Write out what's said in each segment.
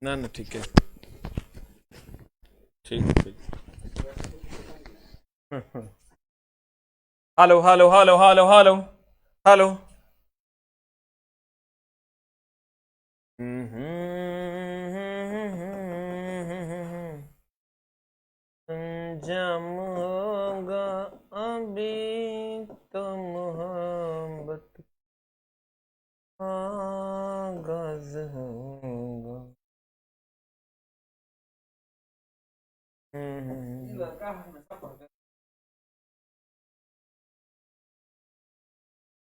ना ना ठीक है, ठीक ठीक। Hello hello hello hello hello hello. जम होगा अभी तो मोहब्बत आगाज होगा।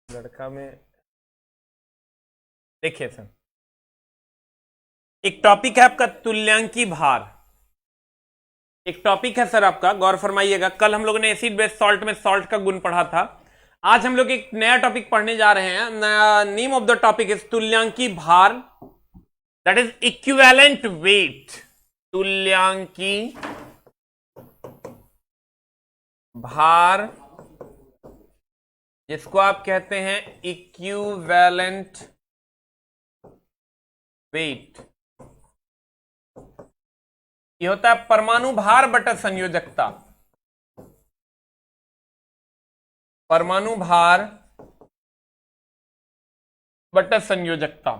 लड़का में देखिए सर, एक टॉपिक है आपका तुल्यांकी भार। एक टॉपिक है सर आपका, गौर फरमाइएगा। कल हम लोगों ने एसिड बेस सॉल्ट में सॉल्ट का गुण पढ़ा था। आज हम लोग एक नया टॉपिक पढ़ने जा रहे हैं। Name of the topic is तुल्यांकी भार, दैट इज इक्विवेलेंट वेट। तुल्यांकी भार, जिसको आप कहते हैं इक्विवेलेंट वेट। ये होता है परमाणु भार बटा संयोजकता। परमाणु भार बटा संयोजकता,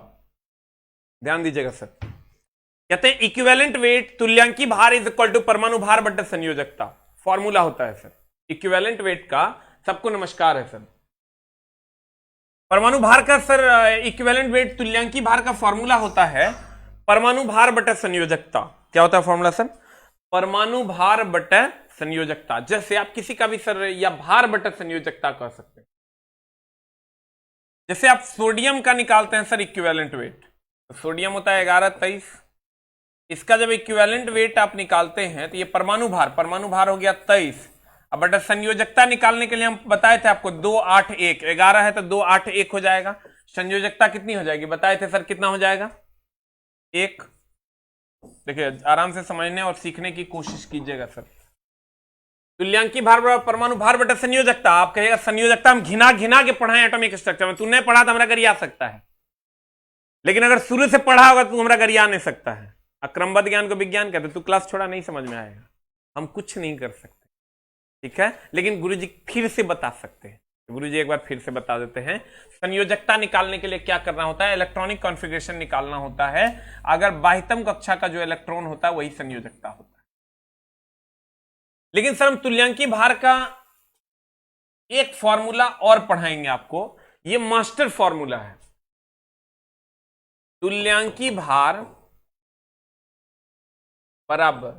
ध्यान दीजिएगा सर। कहते हैं इक्विवेलेंट वेट तुल्यांकी भार इज इक्वल टू परमाणु भार बटा संयोजकता। फॉर्मूला होता है सर इक्विवेलेंट वेट का। सबको नमस्कार है सर। परमाणु भार का सर, इक्विवेलेंट वेट तुल्यांकी भार का फॉर्मूला होता है परमाणु भार बटा संयोजकता। क्या होता है फॉर्मूला सर? परमाणु भार बटा संयोजकता। जैसे आप किसी का भी सर या भार बटा संयोजकता कह सकते हैं। जैसे आप सोडियम का निकालते हैं सर इक्विवेलेंट वेट, तो सोडियम होता है 1123। इसका जब इक्विवेलेंट वेट आप निकालते हैं तो ये परमाणु भार हो गया 23। अब बटा संयोजकता निकालने के लिए हम बताए थे आपको 281, 11 है तो 281 हो जाएगा। संयोजकता कितनी हो जाएगी बताए थे सर, कितना हो जाएगा? 1। देखिए आराम से समझने और सीखने की कोशिश कीजिएगा सर। तुल्यांकी भार बराबर परमाणु भार बटा संयोजकता। आप कहिएगा संयोजकता हम घिना घिना के पढ़ाए एटॉमिक स्ट्रक्चर में, तू नहीं पढ़ा तो हमारा गरिया सकता है, लेकिन अगर शुरू से पढ़ा होगा तो हमारा गरिया नहीं सकता है। क्रमबद्ध ज्ञान को विज्ञान कहते, तू क्लास छोड़ा नहीं समझ में आएगा। हम कुछ नहीं कर सकते, ठीक है, लेकिन गुरुजी फिर से बता सकते हैं। गुरुजी एक बार फिर से बता देते हैं। संयोजकता निकालने के लिए क्या करना होता है? इलेक्ट्रॉनिक कॉन्फ़िगरेशन निकालना होता है। अगर बाह्यतम कक्षा का जो इलेक्ट्रॉन होता है वही संयोजकता होता है। लेकिन सर हम तुल्यांकी भार का एक फॉर्मूला और पढ़ाएंगे आपको, यह मास्टर फॉर्मूला है। तुल्यांकी भार बराबर,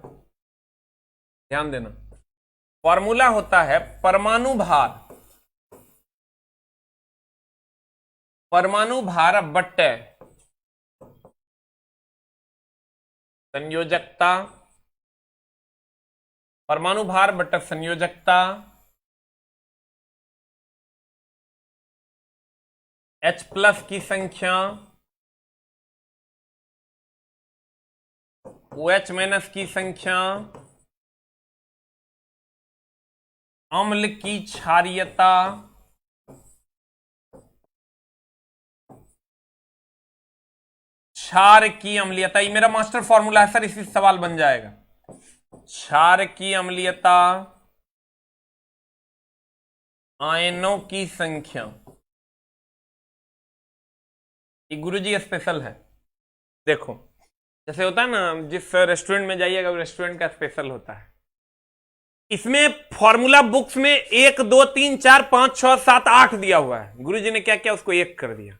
ध्यान देना, फॉर्मूला होता है परमाणु भार बट्टे संयोजकता। परमाणु भार बटा संयोजकता H+ की संख्या OH- की संख्या, अम्ल की क्षारीयता, क्षार की अम्लीयता। ये मेरा मास्टर फॉर्मूला है सर, इसी सवाल बन जाएगा। क्षार की अम्लीयता, आयनों की संख्या। ये गुरुजी स्पेशल है। देखो जैसे होता है ना, जिस रेस्टोरेंट में जाइएगा वो रेस्टोरेंट का स्पेशल होता है। इसमें फॉर्मूला बुक्स में 1 2 3 4 5 6 7 8 दिया हुआ है। गुरुजी ने क्या किया, उसको 1 कर दिया।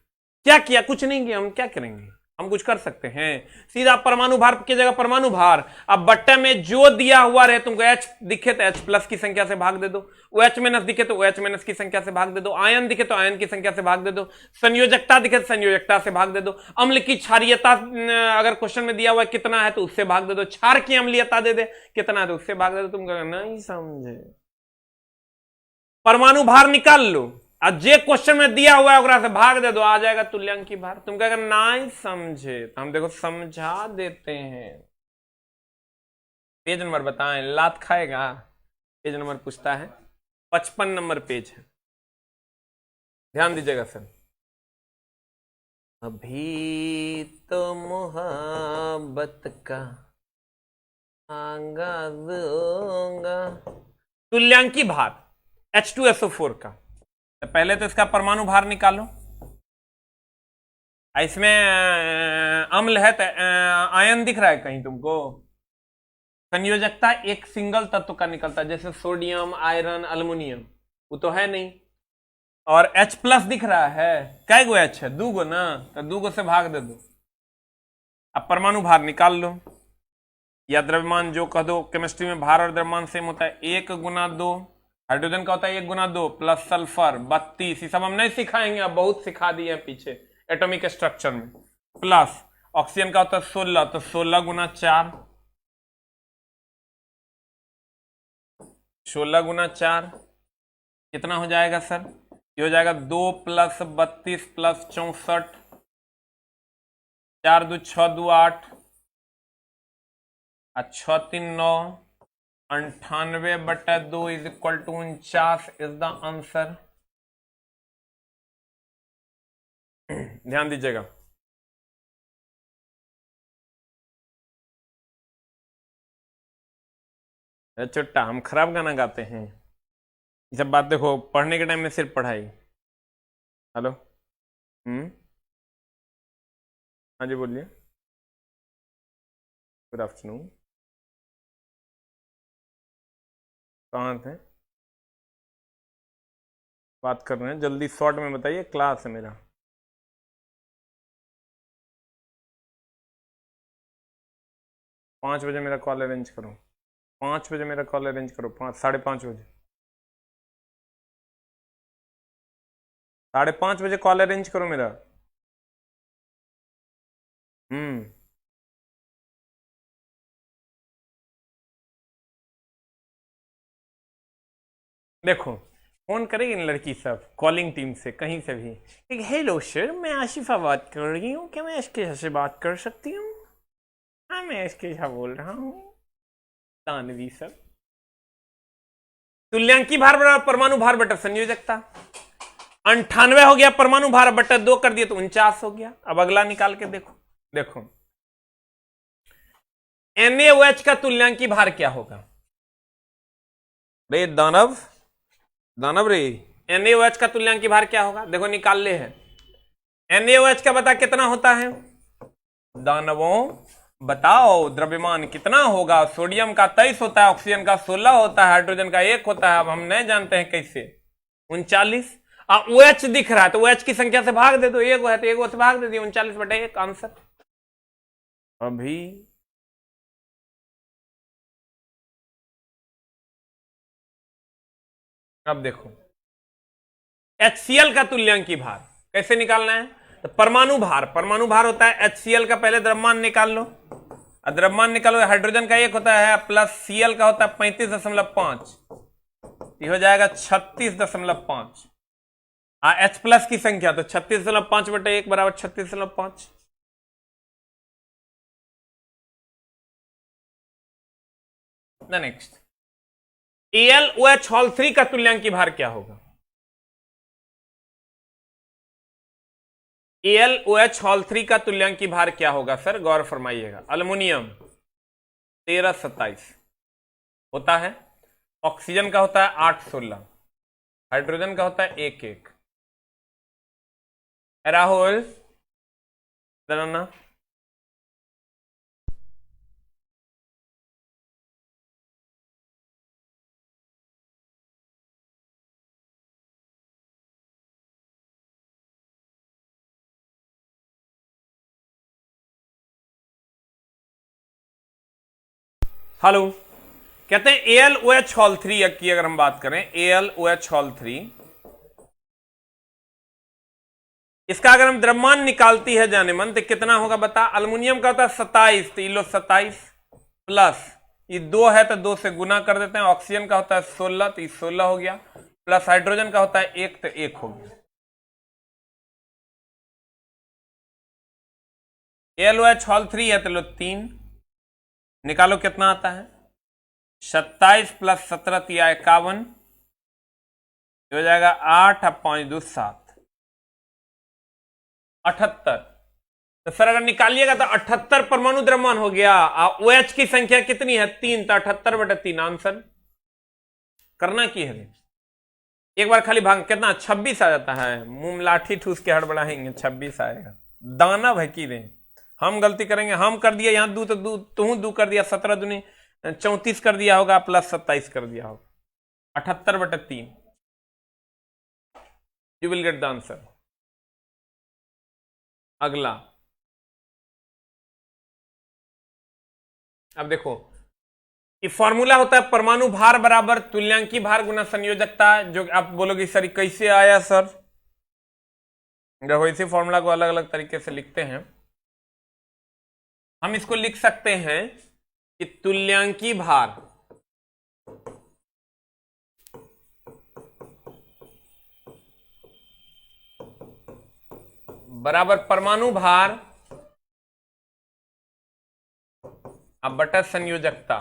क्या किया? कुछ नहीं किया। हम क्या करेंगे? हम कुछ कर सकते हैं? सीधा परमाणु भार की जगह परमाणु भार। अब बट्टे में जो दिया हुआ रहे, तुमको H दिखे तो H+ की संख्या से भाग दे दो, OH- दिखे तो OH- की संख्या से भाग दे दो, आयन दिखे तो आयन की संख्या से भाग दे दो, संयोजकता दिखे तो संयोजकता से भाग दे दो, अम्ल की क्षारीयता अगर क्वेश्चन में दिया हुआ है कितना है तो उससे भाग दे दो, क्षार की अम्लीयता दे दे कितना है तो उससे भाग दे दो। तुम नहीं समझे, परमाणु भार निकाल लो, आज जे क्वेश्चन में दिया हुआ है से भाग दे दो, आ जाएगा तुल्यांकी भार। तुम कहेगा नहीं समझे तो हम देखो समझा देते हैं। पेज नंबर बताएं, लात खाएगा। पेज नंबर पूछता है, 55 नंबर पेज है, ध्यान दीजिएगा सर। अभी तो मोहब्बत का आगाज होगा। तुल्यांकी भार H2SO4 का, तो पहले तो इसका परमाणु भार निकालो। इसमें अम्ल है तो आयन दिख रहा है कहीं तुमको? संयोजकता एक सिंगल तत्व का निकलता है, जैसे सोडियम, आयरन, अल्युमिनियम, वो तो है नहीं। और H प्लस दिख रहा है, कै गो H है? 2 गो ना, तो 2 गो से भाग दे दो। अब परमाणु भार निकाल लो, या द्रव्यमान जो कह दो। केमिस्ट्री में भार और द्रव्यमान सेम होता है, 1 गुना 2। हाइड्रोजन का होता है 1 गुना 2 प्लस सल्फर 32। ये सब हम नहीं सिखाएंगे, अब बहुत सिखा दिए हैं पीछे एटॉमिक स्ट्रक्चर में। प्लस ऑक्सीजन का होता है 16, तो 16 गुना 4, 16 गुना 4 कितना हो जाएगा सर? ये हो जाएगा 2 plus 32 plus 64, 4 2 6 2 8, 6 3 9, 98/2 is equal to 49 is the answer. ध्यान दीजिएगा। चुट्टा, हम खराब गाना गाते हैं? ये सब बात देखो, पढ़ने के टाइम में सिर्फ पढ़ाई। हेलो, हाँ जी बोलिए। Good afternoon. कहाँ थे? बात कर रहे हैं, जल्दी शॉर्ट में बताइए, क्लास है मेरा। पाँच बजे मेरा कॉल अरेंज करो, 5 बजे मेरा कॉल अरेंज करो, 5:30 बजे, 5:30 बजे कॉल अरेंज करो मेरा। देखो, फोन करेगी इन लड़की सब कॉलिंग टीम से कहीं से भी, हेलो सर मैं आशिफा बात कर रही हूँ, क्या मैं एसके से बात कर सकती हूँ? हाँ मैं एसके झा बोल रहा हूँ। तानवी सर। तुल्यांकी भार बराबर परमाणु भार बटा संयोजकता। 98 हो गया, परमाणु भार बटा 2 कर दिया तो 49 हो गया। अब अगला निकाल के देखो। देखो NaOH का तुल्यांकी भार क्या होगा? रे दानव, दानव रे, NaOH का तुल्यांकी भार क्या होगा? देखो निकाल ले है। NaOH का बता कितना होता है? दानवों बताओ द्रव्यमान कितना होगा? सोडियम का 23 होता है, ऑक्सीजन का 16 होता है, हाइड्रोजन का 1 होता है। अब हम नहीं जानते हैं कैसे। 39। OH दिख रहा है तो OH की संख्या से भाग दे दो, 1 है तो 1 से भाग दे दिए, 39/1 आंसर। अभी अब देखो HCl का तुल्यांकी भार कैसे निकालना है? तो परमाणु भार होता है HCl का, पहले द्रव्यमान निकाल लो। द्रव्यमान निकालो, हाइड्रोजन का 1 होता है प्लस Cl का होता है 35.5, ये हो जाएगा 36.5। H प्लस की संख्या तो 36.5/1 बराबर 36.5। नेक्स्ट, AlOH हॉल 3 का तुल्यांकी भार क्या होगा? AlOH हॉल 3 का तुल्यांकी भार क्या होगा सर? गौर फरमाइएगा। अल्युमिनियम 1327 होता है, ऑक्सीजन का होता है 816, हाइड्रोजन का होता है 11। राहुल ना, हेलो, कहते हैं AlOH हॉल 3 की अगर हम बात करें, AlOH हॉल 3, इसका अगर हम द्रव्यमान निकालती है जाने मन तो कितना होगा बता? अल्युमिनियम का होता है 27, तो ये लो 27 प्लस ये 2 है तो 2 से गुना कर देते हैं। ऑक्सीजन का होता है 16, तो ये 16 हो गया, प्लस हाइड्रोजन का होता है 1, तो 1 हो गया। AlOH हॉल 3 है तो लो 3 निकालो, कितना आता है? 27 प्लस 17 51, हो जाएगा 8 और 5 2 7, 78। तो सर अगर निकालिएगा तो 78 परमाणु द्रव्यमान हो गया। OH की संख्या कितनी है 3, तो 78/3 आंसर करना की है। एक बार खाली भाग कितना 26 आ जाता है, मुंह में लाठी ठूस के हड़बड़ाएंगे 26 आएगा। दाना भकी दें, हम गलती करेंगे, हम कर दिया यहां दू तो दू, तू दू कर दिया, 17 दूनी 34 कर दिया होगा, प्लस 27 कर दिया होगा, 78/3। You will get the answer. अगला अब देखो, ये फॉर्मूला होता है परमाणु भार बराबर तुल्यांकी भार गुना संयोजकता। जो आप बोलोगे सर कैसे आया सर, देखो इसी फॉर्मूला को अलग अलग तरीके से लिखते हैं। हम इसको लिख सकते हैं कि तुल्यांकी भार बराबर परमाणु भार अब बटा संयोजकता।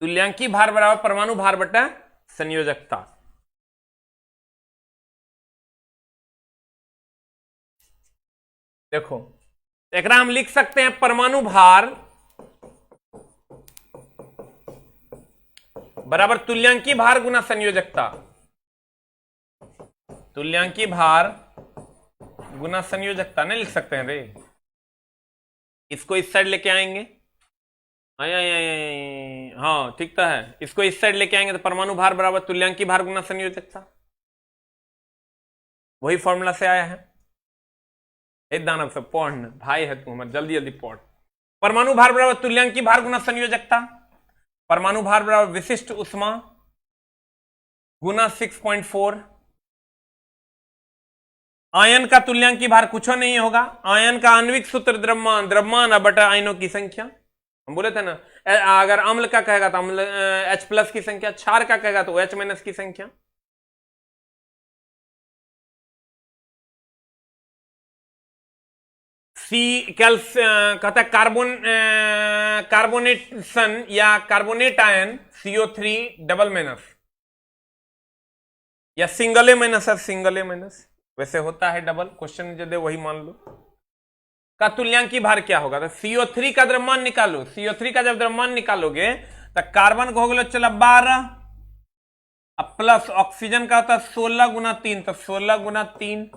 तुल्यांकी भार बराबर परमाणु भार बटा संयोजकता। देखो एक हम लिख सकते हैं परमाणु भार बराबर तुल्यांकी भार गुना संयोजकता। तुल्यांकी भार गुना संयोजकता नहीं लिख सकते हैं रे, इसको इस साइड लेके आएंगे, हाँ ठीक तो है, इसको इस साइड लेके आएंगे तो परमाणु भार बराबर तुल्यांकी भार गुना संयोजकता, वही फॉर्मूला से आया है। एक दानव से पढ़ भाई है तू हमारे, जल्दी जल्दी पढ़। परमाणु भार बराबर तुल्यांकी भार गुना संयोजकता, परमाणु भार बराबर विशिष्ट उष्मा गुना 6.4। आयन का तुल्यांकी भार कुछ नहीं होगा, आयन का आणविक सूत्र द्रव्यमान, द्रव्यमान बटा आयनों की संख्या। हम बोले थे ना, अगर अम्ल का कहेगा तो अम्ल H+ की संख्या, क्षार का कहेगा तो OH- की संख्या। कहता है कार्बोनेशन या carbonate ion CO3 double minus या सिंगल माइनस है, सिंगल माइनस वैसे होता है डबल, क्वेश्चन जो दे वही मान लो। का तुल्यांकी भार क्या होगा, तो CO3 का द्रव्यमान निकालो, CO3 का जब द्रव्यमान निकालोगे तो कार्बन को हो गया चलो 12, अब प्लस ऑक्सीजन का होता है 16 गुना 3, तो 16 गुना 3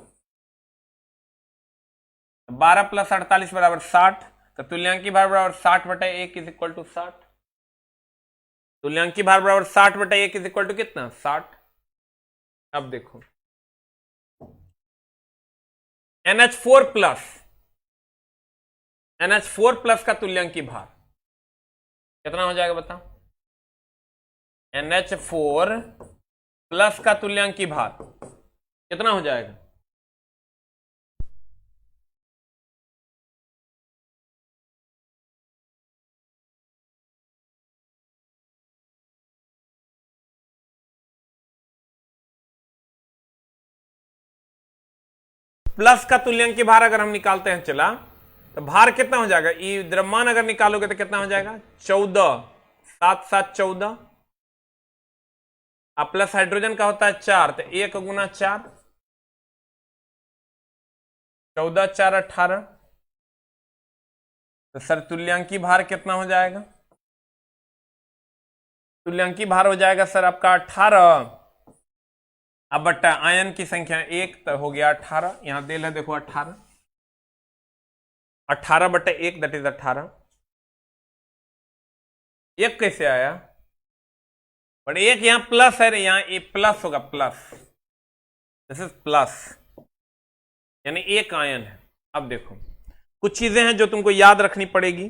12 + 48 बराबर 60, तो तुल्यांकी भार बराबर 60/1 इज इक्वल टू 60। तुल्यांकी भार बराबर 60/1 इज इक्वल टू कितना 60। अब देखो NH4+ का तुल्यांकी भार कितना हो जाएगा बताओ। NH4+ का तुल्यांकी भार कितना हो जाएगा, प्लस का तुल्यांकी भार अगर हम निकालते हैं चला तो भार कितना हो जाएगा, ये द्रव्यमान अगर निकालोगे तो कितना हो जाएगा 14, 7 7 14, अब प्लस हाइड्रोजन का होता है 4, तो 1 गुना 4, 14 4 18, तो सर तुल्यांकी भार कितना हो जाएगा, तुल्यांकी भार हो जाएगा सर आपका 18। अब बट्टा आयन की संख्या 1 तो हो गया 18, यहां दिल है देखो 18, 18/1 दैट इज 18। एक कैसे आया, बट एक यहां प्लस है, यहां ये प्लस होगा, प्लस दिस इज प्लस, यानी एक आयन है। अब देखो कुछ चीजें हैं जो तुमको याद रखनी पड़ेगी,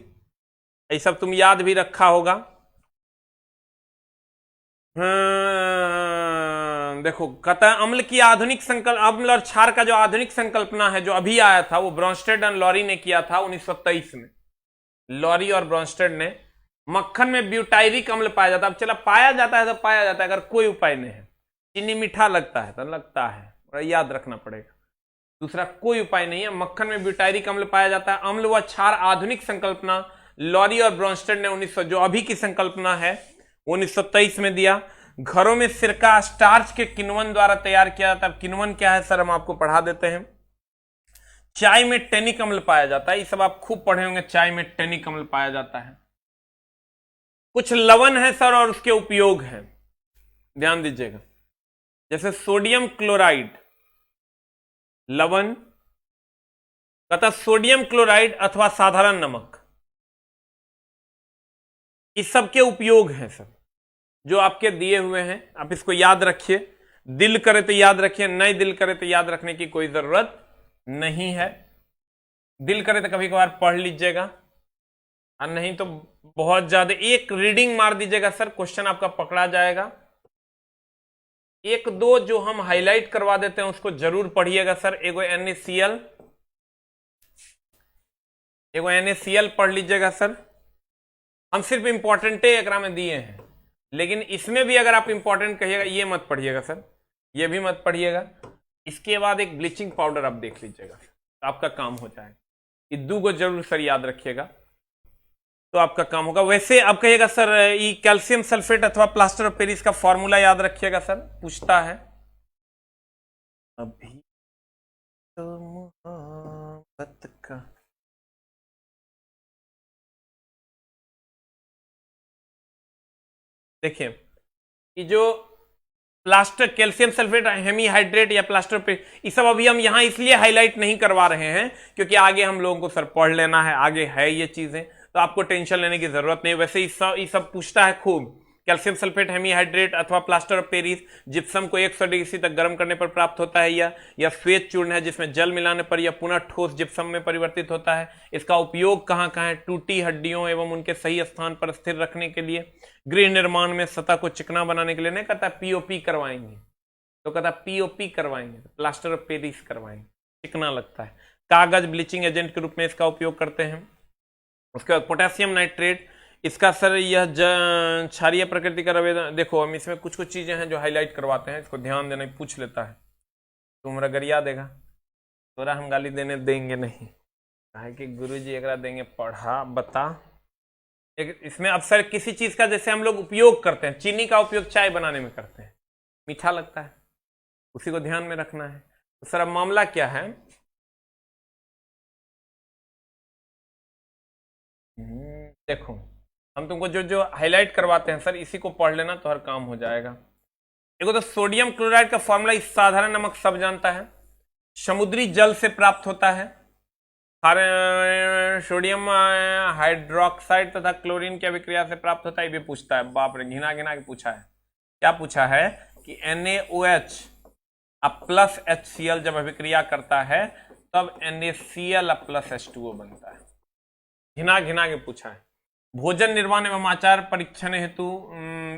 ये सब तुम याद भी रखा होगा। देखो कहता है अम्ल की आधुनिक संकल्प, अम्ल और क्षार का जो आधुनिक संकल्पना है जो अभी आया था वो ब्रॉन्स्टेड और लॉरी ने किया था 1923 में। लॉरी और ब्रॉन्स्टेड ने, मक्खन में ब्यूटायरिक अम्ल पाया जाता है। अब चला पाया जाता है तो पाया जाता है, अगर कोई उपाय नहीं है, चीनी मीठा लगता है तो लगता है, और याद रखना पड़ेगा। दूसरा कोई उपाय नहीं है, मक्खन में ब्यूटायरिक अम्ल पाया जाता है। अम्ल व क्षार आधुनिक संकल्पना लॉरी और ब्रॉन्स्टेड ने 1900 जो अभी की संकल्पना है 1923 में दिया। घरों में सिरका स्टार्च के किण्वन द्वारा तैयार किया जाता है। किण्वन क्या है सर, हम आपको पढ़ा देते हैं। चाय में टेनिक अम्ल पाया जाता है, ये सब आप खूब पढ़े होंगे, चाय में टेनिक अम्ल पाया जाता है। कुछ लवण है सर और उसके उपयोग हैं, ध्यान दीजिएगा। जैसे सोडियम क्लोराइड लवण, तथा सोडियम क्लोराइड अथवा साधारण नमक, इस सब के उपयोग हैं सर, जो आपके दिए हुए हैं। आप इसको याद रखिए, दिल करे तो याद रखिए, नहीं दिल करे तो याद रखने की कोई जरूरत नहीं है। दिल करे तो कभी कभार पढ़ लीजिएगा, और नहीं तो बहुत ज्यादा एक रीडिंग मार दीजिएगा सर, क्वेश्चन आपका पकड़ा जाएगा। एक दो जो हम हाईलाइट करवा देते हैं उसको जरूर पढ़िएगा सर। एगो NaCl पढ़ लीजिएगा सर। हम सिर्फ इंपॉर्टेंट एकरा में दिए हैं, लेकिन इसमें भी अगर आप इंपॉर्टेंट कहिएगा, ये मत पढ़िएगा सर, ये भी मत पढ़िएगा। इसके बाद एक ब्लीचिंग पाउडर आप देख लीजिएगा, तो आपका काम हो जाएगा। ये दो को जरूर सर याद रखिएगा, तो आपका काम होगा। वैसे आप कहिएगा सर ये कैल्शियम सल्फेट अथवा प्लास्टर ऑफ पेरिस का फॉर्मूला याद रखिएगा सर, पूछता है। अभी तो मोहब्बत का देखिए, ये जो प्लास्टर कैल्शियम सल्फेट हेमीहाइड्रेट या प्लास्टर पे, ये सब अभी हम यहां इसलिए हाईलाइट नहीं करवा रहे हैं क्योंकि आगे हम लोगों को सर पढ़ लेना है, आगे है ये चीजें, तो आपको टेंशन लेने की जरूरत नहीं। वैसे ये सब पूछता है खूब। कैल्शियम सल्फेट हेमीहाइड्रेट अथवा प्लास्टर ऑफ पेरिस जिप्सम को 100 डिग्री सी तक गर्म करने पर प्राप्त होता है, या श्वेत चूर्ण है जिसमें जल मिलाने पर यह पुनः ठोस जिप्सम में परिवर्तित होता है। इसका उपयोग कहां कहां है? टूटी हड्डियों एवं उनके सही स्थान पर स्थिर रखने के लिए, गृह निर्माण में सतह को चिकना बनाने के लिए। नहीं कहता पीओपी करवाएंगे, तो कहता पीओपी करवाएंगे, प्लास्टर ऑफ पेरिस करवाएंगे, चिकना लगता है। कागज ब्लीचिंग एजेंट के रूप में इसका उपयोग करते हैं। उसके बाद पोटेशियम नाइट्रेट, इसका सर यह क्षारीय प्रकृति का रवेद। देखो हम इसमें कुछ कुछ चीजें हैं जो हाईलाइट करवाते हैं, इसको ध्यान देना, पूछ लेता है तुम्हारा गरिया देगा, तोरा हम गाली देने देंगे नहीं, कहे कि गुरुजी एकरा देंगे पढ़ा बता। इसमें अब सर किसी चीज का जैसे हम लोग उपयोग करते हैं, चीनी का उपयोग चाय बनाने में करते हैं, मीठा लगता है, उसी को ध्यान में रखना है। तो सर अब मामला क्या है, देखो हम तुमको जो जो हाईलाइट करवाते हैं सर, इसी को पढ़ लेना तो हर काम हो जाएगा। देखो तो सोडियम क्लोराइड का फॉर्मूला इस साधारण नमक सब जानता है, समुद्री जल से प्राप्त होता है। सोडियम हाइड्रोक्साइड तथा क्लोरीन की अभिक्रिया से प्राप्त होता है, ये भी पूछता है। बाप रे, घिना घिना के पूछा है। क्या पूछा है कि NaOH प्लस HCl जब अभिक्रिया करता है तब NaCl प्लस H2O बनता है। घिना घिना के पूछा है। भोजन निर्माण एवं आचार परीक्षण हेतु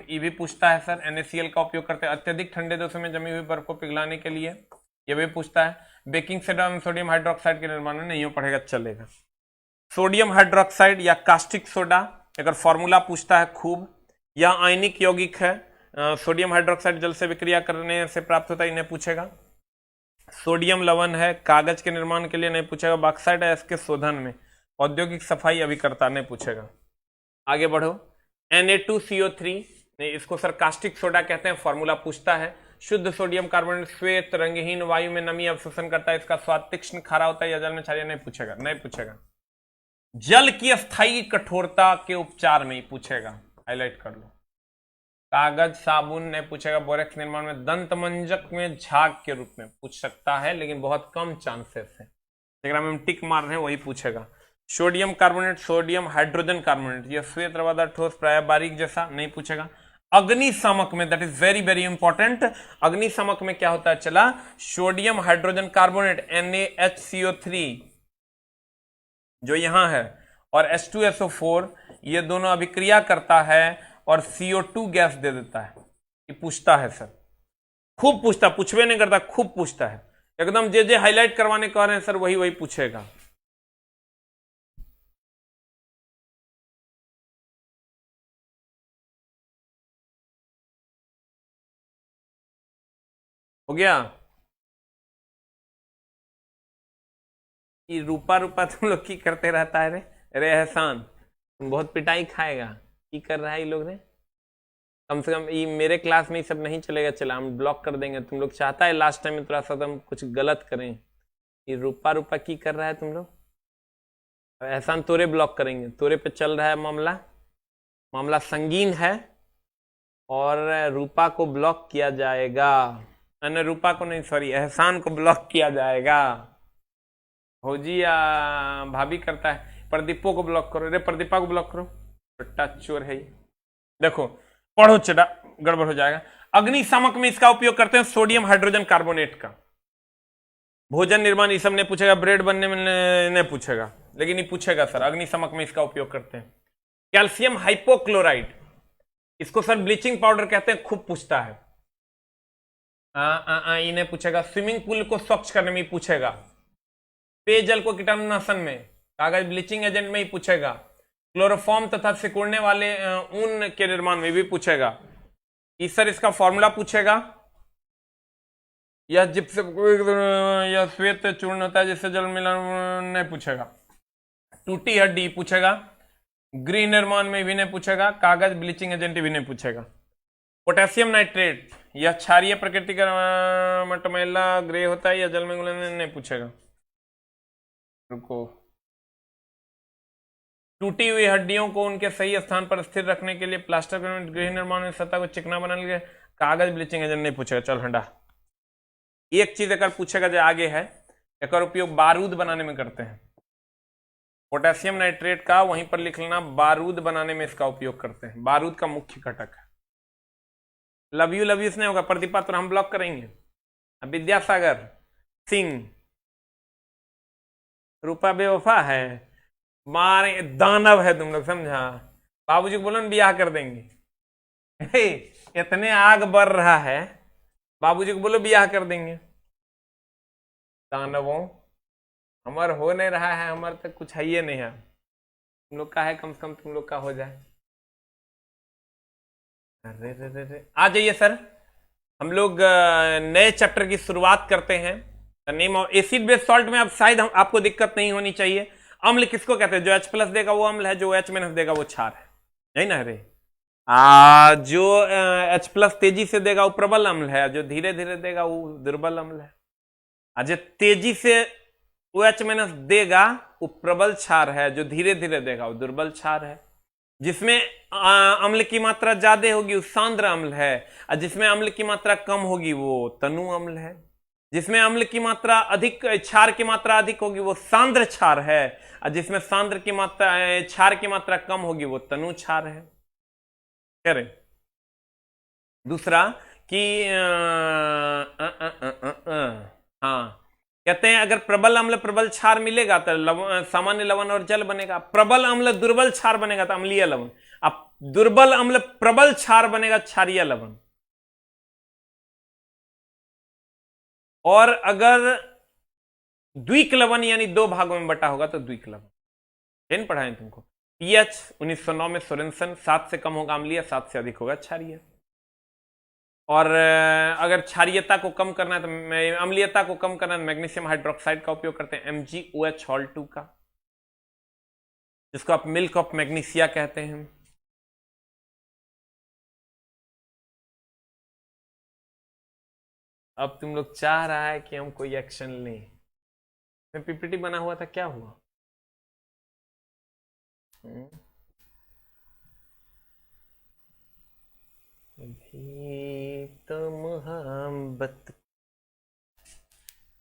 ये भी पूछता है सर, NaCl का उपयोग करते हैं अत्यधिक ठंडे देशों में जमी हुई बर्फ को पिघलाने के लिए, ये भी पूछता है। बेकिंग सोडा एवं सोडियम हाइड्रोक्साइड के निर्माण में नहीं हो पड़ेगा, चलेगा। सोडियम हाइड्रोक्साइड या कास्टिक सोडा, अगर फॉर्मूला पूछता है खूब, या आयनिक यौगिक है। सोडियम हाइड्रोक्साइड जल से विक्रिया करने से प्राप्त होता है, इन्हें पूछेगा। सोडियम लवण है, कागज के निर्माण के लिए नहीं पूछेगा। बॉक्साइड है इसके शोधन में, औद्योगिक सफाई अभिकर्ता नहीं पूछेगा। आगे बढ़ो, Na2CO3, इसको सर कास्टिक सोडा कहते हैं, फॉर्मूला पूछता है। शुद्ध सोडियम कार्बोनेट श्वेत रंगहीन वायु में नमी अवशोषण करता है, इसका स्वाद तीक्ष्ण खारा होता है या जल में क्षारीय, नहीं पूछेगा, नहीं पूछेगा। जल की अस्थायी कठोरता के उपचार में पूछेगा, हाईलाइट कर लो। कागज साबुन नहीं पूछेगा। बोरेक्स निर्माण में दंत मंजक में झाग के रूप में पूछ सकता है, लेकिन बहुत कम चांसेस है, में हम टिक मार रहे हैं वही पूछेगा। Sodium carbonate, sodium hydrogen carbonate, यह श्वेत रवादार ठोस प्राय बारीक जैसा, नहीं पूछेगा। अग्निशामक में, that is very very important, अग्निशामक में क्या होता है, चला सोडियम हाइड्रोजन कार्बोनेट NaHCO3 जो यहां है और H2SO4, ये दोनों अभिक्रिया करता है और CO2 गैस दे देता है। ये पूछता है सर, खूब पूछता, पूछवे नहीं करता, खूब पूछता है एकदम। जे हाईलाइट करवाने कह रहे हैं सर वही वही पूछेगा। हो गया? ये रूपा रूपा तुम लोग की करते रहता है रे, अरे एहसान तुम बहुत पिटाई खाएगा। की कर रहा है ये लोग रे, कम से कम ये मेरे क्लास में ये सब नहीं चलेगा, चला हम ब्लॉक कर देंगे। तुम लोग चाहता है लास्ट टाइम में थोड़ा सा हम कुछ गलत करें, ये रूपा रूपा की कर रहा है तुम लोग। एहसान तोरे ब्लॉक करेंगे, तोरे पे चल रहा है मामला, मामला संगीन है और रूपा को ब्लॉक किया जाएगा। अन्य रूपा को नहीं, सॉरी एहसान को ब्लॉक किया जाएगा। भौजी या भाभी करता है, प्रदीपो को ब्लॉक करो, रे प्रदीपा को ब्लॉक करो, बट्टा चोर है ये। देखो पढ़ो चटा, गड़बड़ हो जाएगा। अग्निशामक में इसका उपयोग करते हैं सोडियम हाइड्रोजन कार्बोनेट का। भोजन निर्माण ये सब नहीं पूछेगा, ब्रेड बनने में नहीं पूछेगा, लेकिन ये पूछेगा सर अग्निशामक में इसका उपयोग करते हैं। कैल्शियम हाइपोक्लोराइड, इसको सर ब्लीचिंग पाउडर कहते हैं, खूब पूछता है। इन्हें पूछेगा। स्विमिंग पूल को स्वच्छ करने में पूछेगा, पेयजल को कीटाणुनाशन में, कागज ब्लीचिंग एजेंट में ही पूछेगा, क्लोरोफॉर्म तथा सिकुड़ने वाले ऊन के निर्माण में भी पूछेगा। इस सर इसका फॉर्मूला पूछेगा। यह जिप्सम यह श्वेत चूर्ण होता है जिससे जल मिलन नहीं पूछेगा। टूटी हड्डी पूछेगा, गृह निर्माण में भी नहीं पूछेगा, कागज ब्लीचिंग एजेंट भी नहीं पूछेगा। पोटेशियम नाइट्रेट, यह क्षारीय प्रकृति का मटमैला ग्रे होता है या जल में नहीं पूछेगा। रुको, टूटी हुई हड्डियों को उनके सही स्थान पर स्थिर रखने के लिए प्लास्टर गृह निर्माण में सतह को चिकना बनाने के लिए कागज ब्लीचिंग एजेंट नहीं पूछेगा। चल हंडा। एक चीज अगर पूछेगा जो आगे है, एक उपयोग बारूद बनाने में करते हैं। पोटेशियम नाइट्रेट का वहीं पर लिख लेना, बारूद बनाने में इसका उपयोग करते हैं, बारूद का मुख्य घटक है। लव यू नहीं होगा प्रदीपा, तो हम ब्लॉक करेंगे। विद्यासागर सिंह, रूपा बेवफा है, मारे दानव है तुम लोग, समझा। बाबूजी को बोलो ना ब्याह कर देंगे। इतने आग बढ़ रहा है, बाबूजी को बोलो ब्याह कर देंगे। दानवों, हमार हो नहीं रहा है, हमारे तक कुछ है ही नहीं है, तुम लोग का है, कम से कम तुम लोग का हो जाए। अरे रे रे रे, आ जाइए सर, हम लोग नए चैप्टर की शुरुआत करते हैं। Name of acid base salt में अब शायद आपको दिक्कत नहीं होनी चाहिए। अम्ल किसको कहते हैं? जो H+ देगा वो अम्ल है, जो H- देगा वो क्षार है, नहीं ना रे। जो H+ तेजी से देगा वो प्रबल अम्ल है, जो धीरे धीरे देगा वो दुर्बल अम्ल है। जो तेजी से OH- देगा वो प्रबल क्षार है, जो धीरे धीरे देगा वो दुर्बल क्षार है। जिसमें अम्ल की मात्रा ज्यादा होगी वो सांद्र अम्ल है, और जिसमें अम्ल की मात्रा कम होगी वो तनु अम्ल है। जिसमें अम्ल की मात्रा अधिक, क्षार की मात्रा अधिक होगी वो सांद्र क्षार है, और जिसमें सांद्र की मात्रा, क्षार की मात्रा कम होगी वो तनु क्षार है। करें दूसरा कि हाँ, कहते हैं अगर प्रबल अम्ल प्रबल क्षार मिलेगा तो सामान्य लवण और जल बनेगा। प्रबल अम्ल दुर्बल क्षार बनेगा तो अम्लीय लवण। अब दुर्बल अम्ल प्रबल क्षार बनेगा क्षारीय लवण। और अगर द्विक लवण यानी दो भागों में बटा होगा तो द्विक लवण। जिन पढ़ाएं तुमको पीएच 1909 में सोरेनसन, 7 से कम होगा अम्लीय, 7 से अधिक होगा क्षारीय। और अगर क्षारीयता को कम करना है तो अम्लीयता को कम करना है, मैग्नीशियम हाइड्रोक्साइड का उपयोग करते हैं, MgOH का, जिसको आप मिल्क ऑफ मैग्नीशिया कहते हैं। अब तुम लोग चाह रहा है कि हम कोई एक्शन लें। मैं पीपीटी बना हुआ था, क्या हुआ? भी तो मोहब्बत,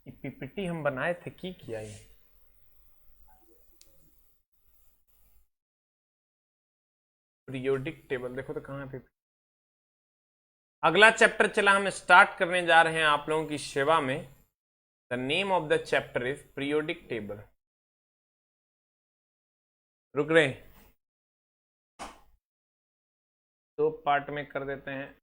पीपीटी हम बनाए थे, की किया ये? पीरियोडिक टेबल देखो तो कहां है पीपीटी। अगला चैप्टर चला, हम स्टार्ट करने जा रहे हैं आप लोगों की सेवा में। The name of the chapter is periodic table. रुक रहे, दो पार्ट में कर देते हैं।